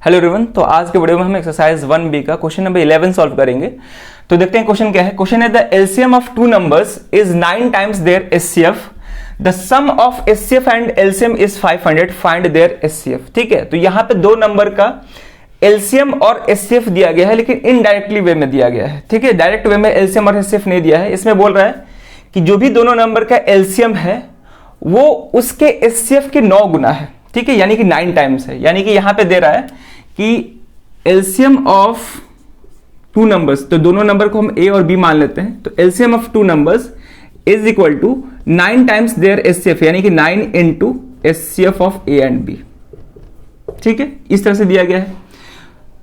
Hello everyone, तो आज के वीडियो में हम एक्सरसाइज 1B का क्वेश्चन नंबर 11 सॉल्व करेंगे। तो देखते हैं क्वेश्चन क्या है। क्वेश्चन है the LCM of two numbers is 9 times their HCF, the sum of HCF and LCM is 500, find their HCF. ठीक है, तो यहां पे दो नंबर का एलसीएम और एचसीएफ दिया गया है, लेकिन इनडायरेक्टली वे में दिया गया है। ठीक है, डायरेक्ट वे में एलसीएम और एचसीएफ नहीं दिया है। इसमें बोल रहा है कि जो भी दोनों नंबर का एलसीएम है वो उसके एचसीएफ के 9 गुना है। ठीक है, यानी कि 9 टाइम्स है। यानी कि यहां पे दे रहा है कि एलसीएम ऑफ टू नंबर्स, तो दोनों नंबर को हम ए और बी मान लेते हैं, तो LCM of two numbers is equal to 9 times their HCF, यानी कि 9 into HCF of A and B. ठीक है, इस तरह से दिया गया है।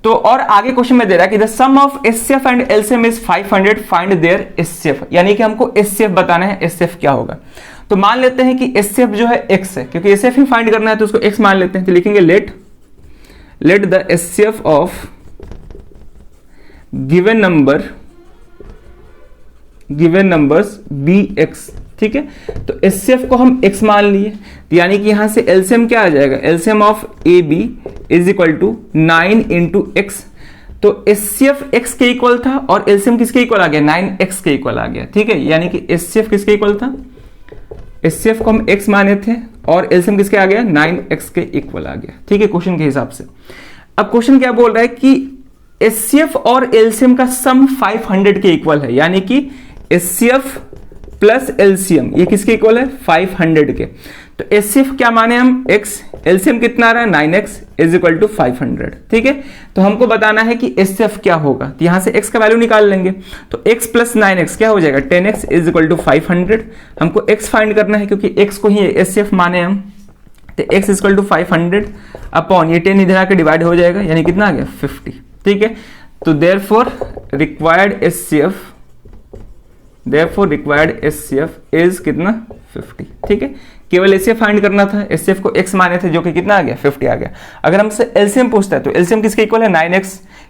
तो और आगे क्वेश्चन में दे रहा है कि the sum of HCF and LCM is 500, find their HCF, यानी कि हमको एचसीएफ बताना है। एचसीएफ क्या होगा, तो मान लेते हैं कि एचसीएफ जो है x है, क्योंकि एचसीएफ ही फाइंड करना है तो उसको x मान लेते हैं। तो लिखेंगे let the HCF of given numbers be x। ठीक है, तो एचसीएफ को हम x मान लिए, तो यानी कि यहां से एलसीएम क्या आ जाएगा, LCM of A B is equal to 9 into X. तो एचसीएफ x के इक्वल था और एलसीएम किसके इक्वल आ गया, 9x के इक्वल आ गया। ठीक है, यानी कि एचसीएफ किसके इक्वल था, एचसीएफ को हम x माने थे और एलसीएम किसके आ गया, 9x के इक्वल आ गया। ठीक है, क्वेश्चन के हिसाब से। अब क्वेश्चन क्या बोल रहा है कि एचसीएफ और एलसीएम का सम 500 के इक्वल है, यानी कि एचसीएफ प्लस एलसीएम ये किसके इक्वल है, 500 के। तो एचसीएफ क्या माने हम, x, एलसीएम कितना आ रहा है 9x इज इक्वल टू 500। ठीक है, तो हमको बताना है कि एचसीएफ क्या होगा, तो यहां से x का वैल्यू निकाल लेंगे। तो x प्लस 9x क्या हो जाएगा, 10x इज इक्वल टू 500। हमको x फाइंड करना है क्योंकि x को ही एचसीएफ माने हम, तो x is equal to 500 upon ये 10 इधर आके डिवाइड हो जाएगा, यानी कितना आ गया 50। ठीक है, तो देयरफॉर रिक्वायर्ड एचसीएफ इज कितना 50। ठीक है, केवल एचसीएफ फाइंड करना था, एचसीएफ को x माने थे जो कि कितना आ गया 50 आ गया। अगर हमसे एलसीएम पूछता है तो एलसीएम किसके इक्वल है, 9x,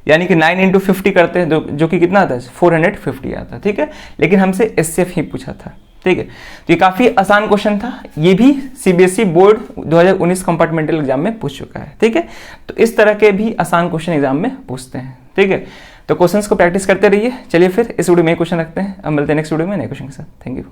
यानी कि 9 इंटू 50 करते हैं जो कि कितना आता है 450 आता है। ठीक है, लेकिन हमसे एचसीएफ ही पूछा था। ठीक है, तो ये काफी आसान क्वेश्चन था, ये भी सीबीएसई बोर्ड 2019 कंपार्टमेंटल एग्जाम में पूछ चुका है। ठीक है, तो इस तरह के भी आसान क्वेश्चन एग्जाम में पूछते हैं। ठीक है, तो क्वेश्चंस को प्रैक्टिस करते रहिए। चलिए फिर इस वीडियो में क्वेश्चन रखते हैं, अब मिलते हैं नेक्स्ट वीडियो में नए क्वेश्चन के साथ। Thank you.